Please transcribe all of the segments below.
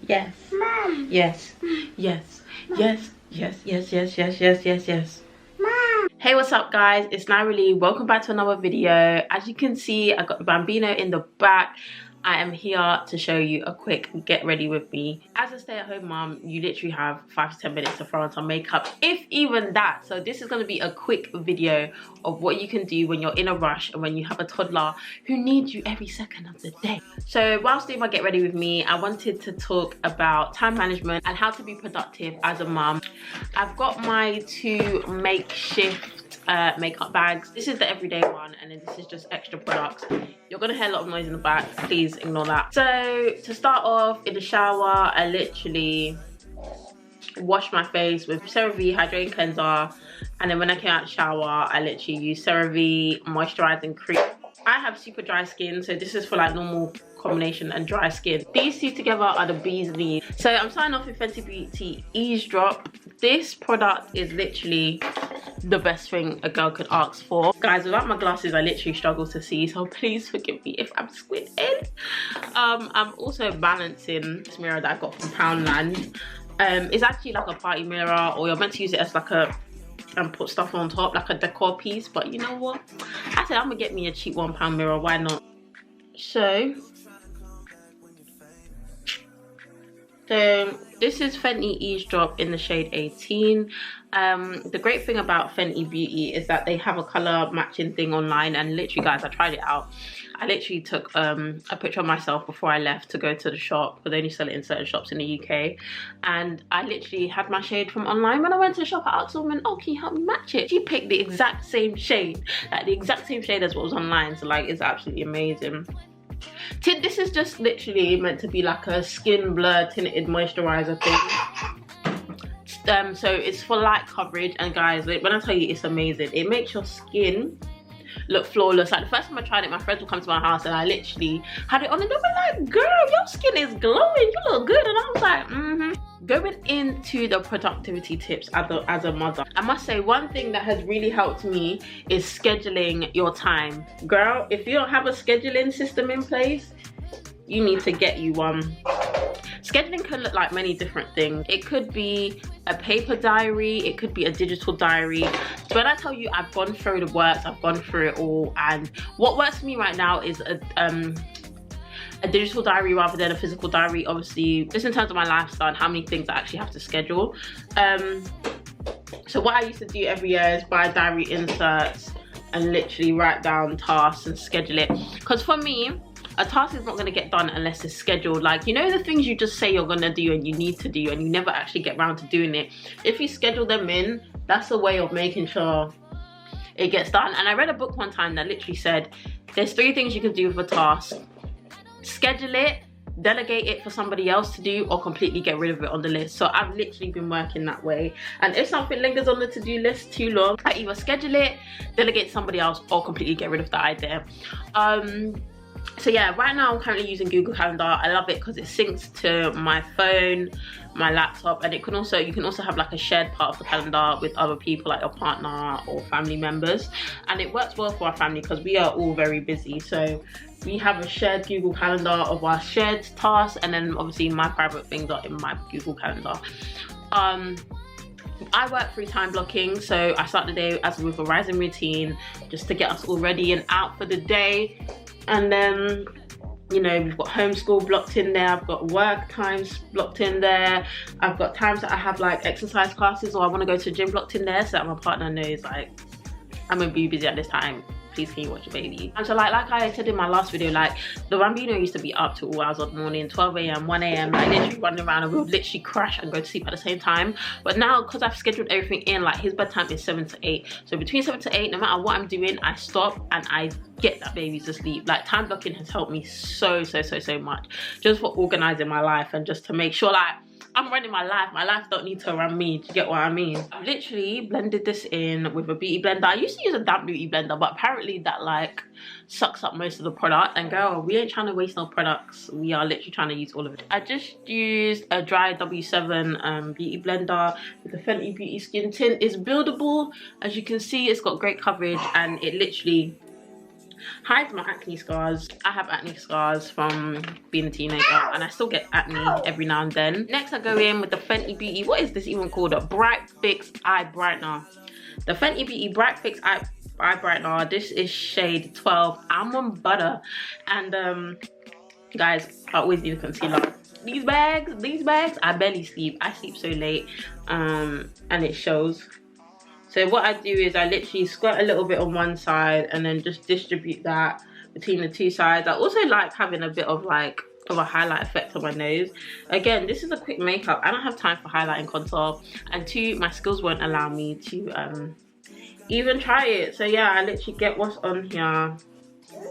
Yes. Mom. Yes. Yes. Yes. Yes. Yes. Yes. Yes. Yes. Yes. Yes. Mom. Hey, what's up, guys? It's Nyra-Lee. Welcome back to another video. As you can see, I got the Bambino in the back. I am here to show you a quick get ready with me. As a stay-at-home mom, you literally have 5 to 10 minutes to throw on some makeup, if even that. So this is going to be a quick video of what you can do when you're in a rush and when you have a toddler who needs you every second of the day. So whilst doing my get ready with me, I wanted to talk about time management and how to be productive as a mom. I've got my 2 makeshift makeup bags. This is the everyday one, and then this is just extra products. You're gonna hear a lot of noise in the back, please ignore that. So to start off, in the shower, I literally wash my face with CeraVe hydrating cleanser, and then when I came out of the shower, I literally use CeraVe moisturizing cream. I have super dry skin, so this is for like normal combination and dry skin. These 2 together are the bee's knees. So I'm starting off with Fenty Beauty Eavesdrop. This product is literally the best thing a girl could ask for. Guys, without my glasses, I literally struggle to see, so please forgive me if I'm squinting. I'm also balancing this mirror that I got from Poundland. It's actually like a party mirror, or you're meant to use it as like a and put stuff on top, like a decor piece, but you know what, I said I'm gonna get me a cheap £1 mirror, why not? So this is Fenty Eavesdrop in the shade 18. The great thing about Fenty Beauty is that they have a color matching thing online, and literally, guys, I tried it out. I literally took a picture of myself before I left to go to the shop, because they only sell it in certain shops in the UK, and I literally had my shade from online. When I went to the shop, I asked a woman, oh, can you help me match it? She picked the exact same shade, like the exact same shade as what was online, so like it's absolutely amazing. This is just literally meant to be like a skin blur tinted moisturizer thing. So it's for light coverage, and guys, when I tell you it's amazing, it makes your skin look flawless. Like the first time I tried it, my friends would come to my house and I literally had it on, and they were like, girl, your skin is glowing, you look good. And I was like, Going into the productivity tips as a mother, I must say one thing that has really helped me is scheduling your time. Girl, if you don't have a scheduling system in place, you need to get you one. Scheduling can look like many different things. It could be a paper diary, it could be a digital diary. So when I tell you I've gone through the works, I've gone through it all, and what works for me right now is a digital diary rather than a physical diary, obviously just in terms of my lifestyle and how many things I actually have to schedule. So what I used to do every year is buy diary inserts and literally write down tasks and schedule it, because for me, a task is not going to get done unless it's scheduled. Like, you know, the things you just say you're going to do and you need to do and you never actually get around to doing it. If you schedule them in, that's a way of making sure it gets done. And I read a book one time that literally said there's 3 things you can do with a task: schedule it, delegate it for somebody else to do, or completely get rid of it on the list. So I've literally been working that way, and if something lingers on the to-do list too long, I either schedule it, delegate to somebody else, or completely get rid of the idea. So yeah, right now I'm currently using Google Calendar. I love it because it syncs to my phone, my laptop, and you can also have like a shared part of the calendar with other people, like your partner or family members, and it works well for our family because we are all very busy. So we have a shared Google Calendar of our shared tasks, and then obviously my private things are in my Google Calendar. I work through time blocking, so I start the day as with a rising routine just to get us all ready and out for the day. And then, you know, we've got homeschool blocked in there, I've got work times blocked in there, I've got times that I have like exercise classes or I want to go to the gym blocked in there, so that my partner knows like I'm gonna be busy at this time, please can you watch your baby. And so like I said in my last video, like the Bambino used to be up to all hours of the morning, 12 AM, 1 AM, like literally running around, and we would literally crash and go to sleep at the same time. But now, because I've scheduled everything in, like his bedtime is 7 to 8, so between 7 to 8, no matter what I'm doing, I stop and I get that baby to sleep. Like time blocking has helped me so much, just for organizing my life and just to make sure like I'm running my life. My life don't need to run me. Do you get what I mean? I've literally blended this in with a beauty blender. I used to use a damp beauty blender, but apparently that like sucks up most of the product. And girl, we ain't trying to waste no products. We are literally trying to use all of it. I just used a dry W7 beauty blender with the Fenty Beauty Skin Tint. It's buildable. As you can see, it's got great coverage and it literally hides my acne scars. I have acne scars from being a teenager and I still get acne every now and then. Next I go in with the Fenty Beauty, what is this even called? A Bright Fix Eye Brightener. The Fenty Beauty Bright Fix Eye Brightener. This is shade 12 Almond Butter. And guys, I always need a concealer. These bags, I barely sleep. I sleep so late and it shows. So what I do is I literally squirt a little bit on one side and then just distribute that between the two sides. I also like having a bit of like a highlight effect on my nose. Again, this is a quick makeup. I don't have time for highlight and contour, and two, my skills won't allow me to even try it. So yeah, I literally get what's on here,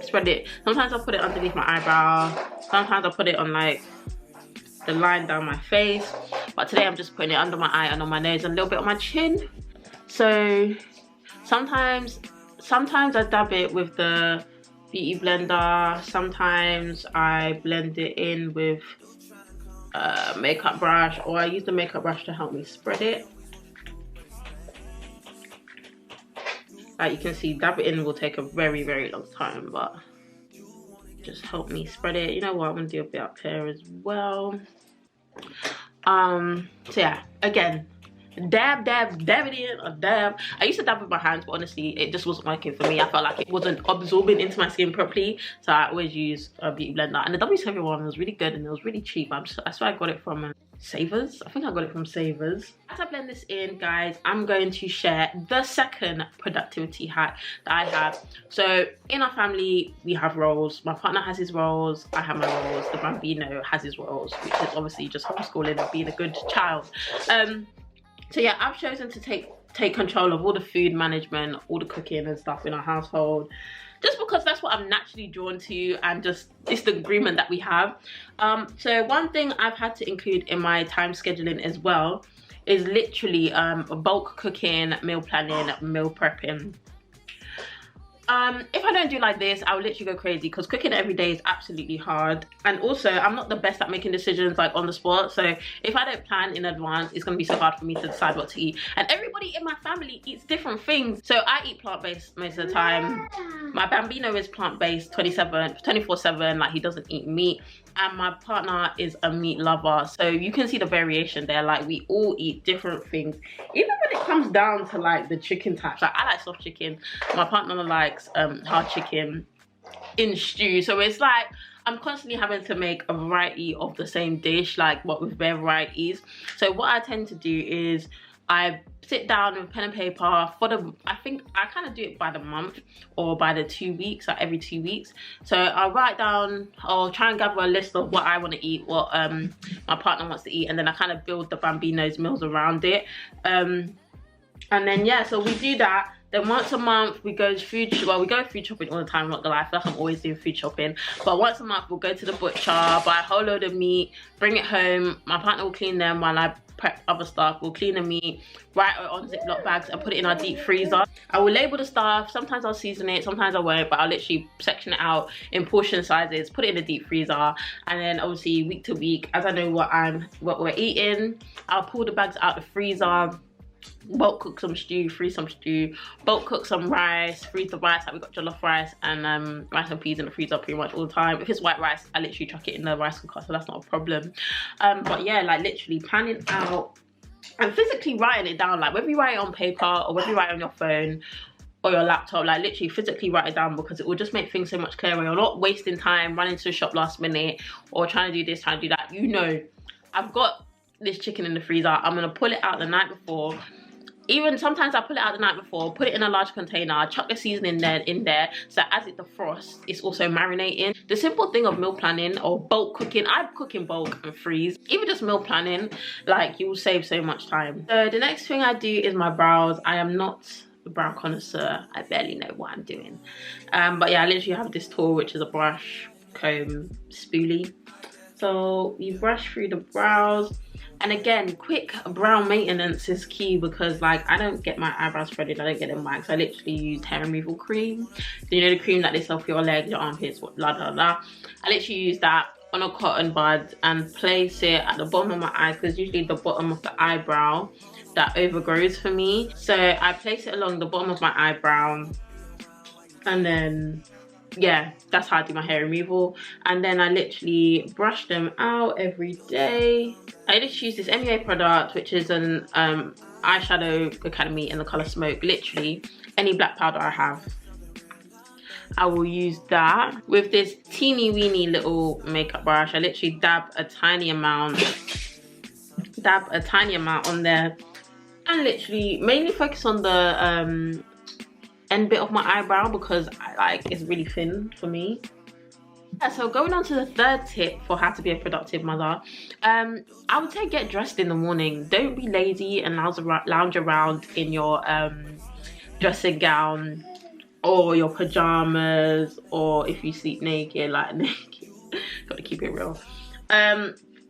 spread it. Sometimes I'll put it underneath my eyebrow, sometimes I'll put it on like the line down my face, but today I'm just putting it under my eye and on my nose and a little bit on my chin. So sometimes I dab it with the beauty blender, sometimes I blend it in with a makeup brush, or I use the makeup brush to help me spread it. Like you can see, dab it in will take a very, very long time, but just help me spread it. You know what, I'm gonna do a bit up here as well. So yeah, again, dab it in, or dab. I used to dab with my hands, but honestly it just wasn't working for me. I felt like it wasn't absorbing into my skin properly, so I always use a beauty blender. And the W7 one was really good and it was really cheap. I swear I got it from Savers. I think I got it from Savers. As I blend this in, guys, I'm going to share the second productivity hack that I have. So in our family we have roles. My partner has his roles, I have my roles, the bambino has his roles, which is obviously just homeschooling and being a good child. So yeah, I've chosen to take control of all the food management, all the cooking and stuff in our household, just because that's what I'm naturally drawn to, and just it's the agreement that we have. So one thing I've had to include in my time scheduling as well is literally bulk cooking, meal planning, meal prepping. If I don't do like this, I'll literally go crazy, because cooking every day is absolutely hard. And also, I'm not the best at making decisions like on the spot. So if I don't plan in advance, it's going to be so hard for me to decide what to eat. And everybody in my family eats different things. So I eat plant-based most of the time. My bambino is plant-based 24/7, like he doesn't eat meat. And my partner is a meat lover. So you can see the variation there. Like we all eat different things. Even when it comes down to like the chicken types. Like I like soft chicken. My partner likes hard chicken in stew. So it's like I'm constantly having to make a variety of the same dish, like what with bare varieties. So what I tend to do is I sit down with pen and paper for the, I think I kind of do it by the month or by the 2 weeks, like every 2 weeks. So I'll write down, I'll try and gather a list of what I want to eat, what my partner wants to eat, and then I kind of build the bambino's meals around it. And then yeah, so we do that. Then once a month we go food shopping all the time. I'm not gonna lie, I feel like I'm always doing food shopping. But once a month we'll go to the butcher, buy a whole load of meat, bring it home. My partner will clean them while I prep other stuff. We'll clean the meat, write it on Ziploc bags and put it in our deep freezer. I will label the stuff. Sometimes I'll season it, sometimes I won't, but I'll literally section it out in portion sizes, put it in the deep freezer, and then obviously week to week, as I know what we're eating, I'll pull the bags out the freezer, bulk cook some stew, freeze some stew, bulk cook some rice, freeze the rice. Like we got jollof rice and rice and peas in the freezer pretty much all the time. If it's white rice, I literally chuck it in the rice cooker, so that's not a problem. But yeah, like literally planning out and physically writing it down, like whether you write it on paper or whether you write it on your phone or your laptop, like literally physically write it down, because it will just make things so much clearer. You're not wasting time running to the shop last minute or trying to do this, trying to do that. You know, I've got this chicken in the freezer, I'm gonna pull it out the night before. Even sometimes I pull it out the night before, put it in a large container, chuck the seasoning in there, so as it defrosts, it's also marinating. The simple thing of meal planning or bulk cooking, I cook in bulk and freeze. Even just meal planning, like you will save so much time. So the next thing I do is my brows. I am not a brow connoisseur. I barely know what I'm doing. But yeah, I literally have this tool, which is a brush, comb, spoolie. So you brush through the brows. And again, quick brow maintenance is key, because like I don't get my eyebrows threaded, I don't get them waxed. I literally use hair removal cream. So, you know, the cream that they sell for your legs, your armpits, blah blah blah. I literally use that on a cotton bud and place it at the bottom of my eyes, because usually the bottom of the eyebrow that overgrows for me. So I place it along the bottom of my eyebrow, and then yeah, that's how I do my hair removal. And then I literally brush them out every day. I just use this MUA product, which is an eyeshadow academy in the color Smoke. Literally any black powder I have, I will use that. With this teeny weeny little makeup brush, I literally dab a tiny amount on there, and literally mainly focus on the end bit of my eyebrow, because it's really thin for me. Yeah, so going on to the third tip for how to be a productive mother, I would say get dressed in the morning. Don't be lazy and lounge around in your dressing gown or your pajamas, or if you sleep naked, like naked. Gotta keep it real.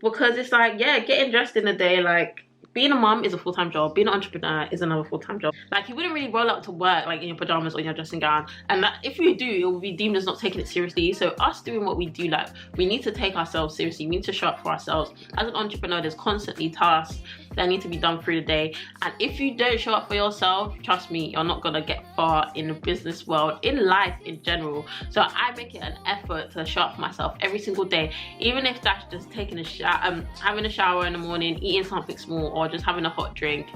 Because it's like, yeah, getting dressed in the day, like being a mom is a full-time job, being an entrepreneur is another full-time job. Like, you wouldn't really roll up to work like in your pajamas or in your dressing gown, and that, if you do, it will be deemed as not taking it seriously. So us doing what we do, like, we need to take ourselves seriously. We need to show up for ourselves. As an entrepreneur, there's constantly tasks that need to be done through the day, and if you don't show up for yourself, trust me, you're not gonna get far in the business world, in life in general. So I make it an effort to show up for myself every single day, even if that's just taking a shower, having a shower in the morning, eating something small, or just having a hot drink,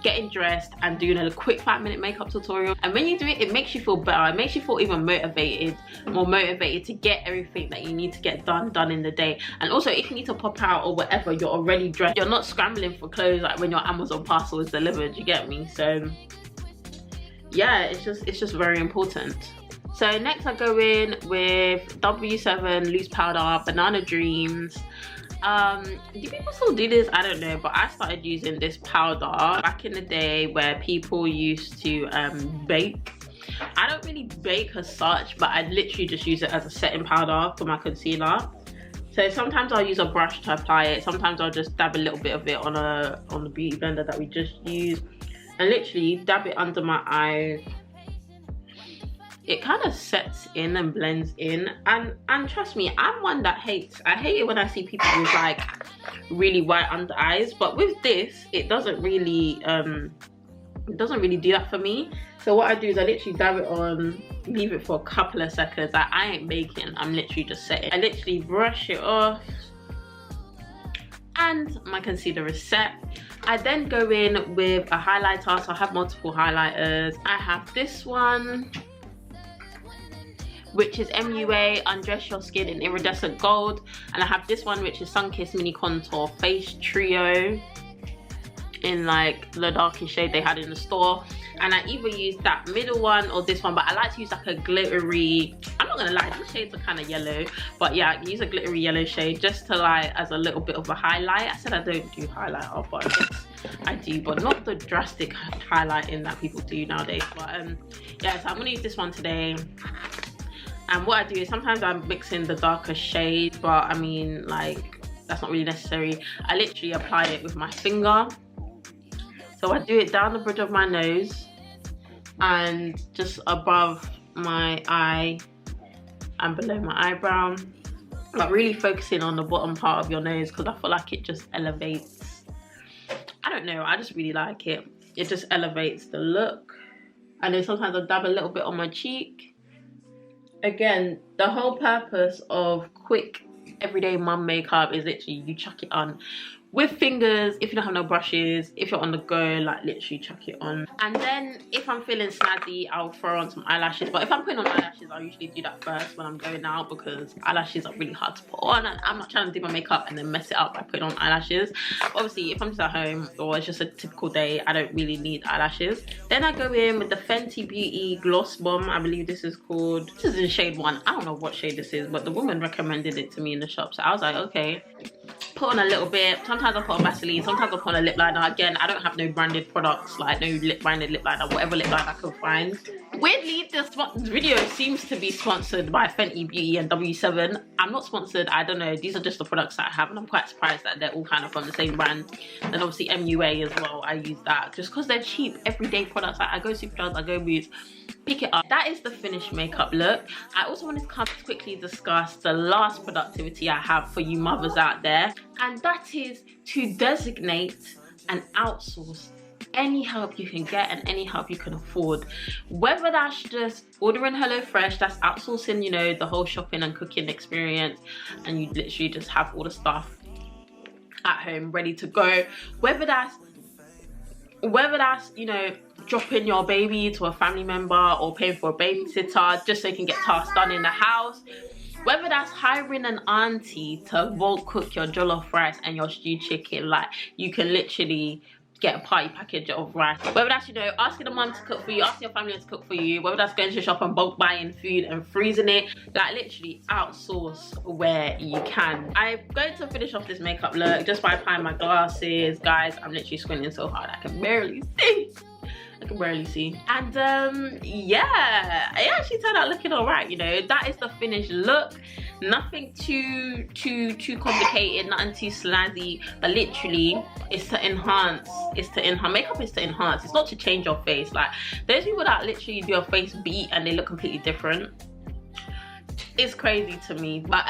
getting dressed and doing a quick 5-minute makeup tutorial. And when you do it, it makes you feel better. It makes you feel even more motivated to get everything that you need to get done in the day. And also, if you need to pop out or whatever, you're already dressed. You're not scrambling for clothes like when your Amazon parcel is delivered, you get me? So yeah, it's just very important. So next I go in with W7 loose powder, Banana Dreams. Do people still do this? I don't know, but I started using this powder back in the day where people used to bake. I don't really bake as such, but I literally just use it as a setting powder for my concealer. So sometimes I'll use a brush to apply it, sometimes I'll just dab a little bit of it on the beauty blender that we just used, and literally dab it under my eyes. It kind of sets in and blends in, and trust me, I'm one that I hate it when I see people with like really white under eyes, but with this it doesn't really do that for me. So what I do is I literally dab it on, leave it for a couple of seconds. Like, I ain't baking, I'm literally just setting. I literally brush it off and my concealer is set. I then go in with a highlighter. So I have multiple highlighters. I have this one, which is MUA Undress Your Skin in Iridescent Gold, and I have this one, which is Sunkissed Mini Contour Face Trio in like the darkest shade they had in the store. And I either use that middle one or this one, but I like to use like a glittery, I'm not gonna lie, these shades are kind of yellow, but yeah, I use a glittery yellow shade just to like as a little bit of a highlight. I said I don't do highlighter, but I guess I do, but not the drastic highlighting that people do nowadays. But yeah, so I'm gonna use this one today. And what I do is sometimes I mix in the darker shade, but I mean, like, that's not really necessary. I literally apply it with my finger. So I do it down the bridge of my nose and just above my eye and below my eyebrow. Like, really focusing on the bottom part of your nose, because I feel like it just elevates. I don't know, I just really like it. It just elevates the look. And then sometimes I dab a little bit on my cheek. Again, the whole purpose of quick everyday mum makeup is literally you chuck it on with fingers. If you don't have no brushes, if you're on the go, like literally chuck it on. And then if I'm feeling snazzy, I'll throw on some eyelashes. But if I'm putting on eyelashes, I'll usually do that first when I'm going out, because eyelashes are really hard to put on, and I'm not trying to do my makeup and then mess it up by putting on eyelashes. Obviously, if I'm just at home or it's just a typical day, I don't really need eyelashes. Then I go in with the Fenty Beauty Gloss Bomb, I believe this is called. This is in shade 1. I don't know what shade this is, but the woman recommended it to me in the shop, so I was like, okay. Put on a little bit. Sometimes I put on Vaseline, sometimes I put on a lip liner. Again, I don't have no branded products, like no branded lip liner, whatever lip liner I can find. Weirdly, this video seems to be sponsored by Fenty Beauty and W7. I'm not sponsored, I don't know. These are just the products that I have, and I'm quite surprised that they're all kind of from the same brand. And obviously MUA as well, I use that just because they're cheap, everyday products. Like, I go Superdrug, I go Boots, pick it up. That is the finished makeup look. I also wanted to come to quickly discuss the last productivity I have for you mothers out there, and that is to designate and outsource any help you can get and any help you can afford. Whether that's just ordering HelloFresh, that's outsourcing, you know, the whole shopping and cooking experience, and you literally just have all the stuff at home ready to go. Whether that's you know, dropping your baby to a family member or paying for a babysitter just so you can get tasks done in the house. Whether that's hiring an auntie to bulk cook your jollof rice and your stewed chicken, like you can literally get a party package of rice. Whether that's, you know, asking a mum to cook for you, asking your family to cook for you, whether that's going to the shop and bulk buying food and freezing it, like literally outsource where you can. I'm going to finish off this makeup look just by applying my glasses. Guys, I'm literally squinting so hard I can barely see. I can barely see. And yeah, it actually turned out looking all right, you know. That is the finished look. Nothing too complicated, nothing too slazzy, but literally it's to enhance. Makeup is to enhance. It's not to change your face. Like, there's people that literally do a face beat and they look completely different. It's crazy to me. But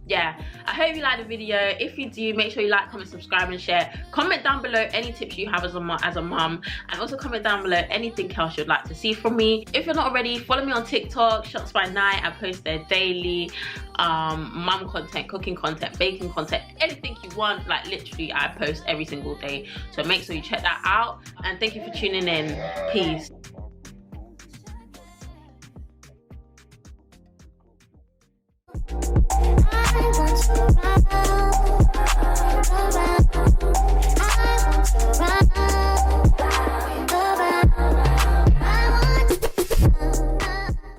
yeah, I hope you like the video. If you do, make sure you like, comment, subscribe and share. Comment down below any tips you have as a mum, and also comment down below anything else you'd like to see from me. If you're not already, follow me on TikTok, Shots by Night. I post there daily. Mum content, cooking content, baking content, anything you want. Like literally I post every single day, so make sure you check that out. And thank you for tuning in. Peace. I want to run.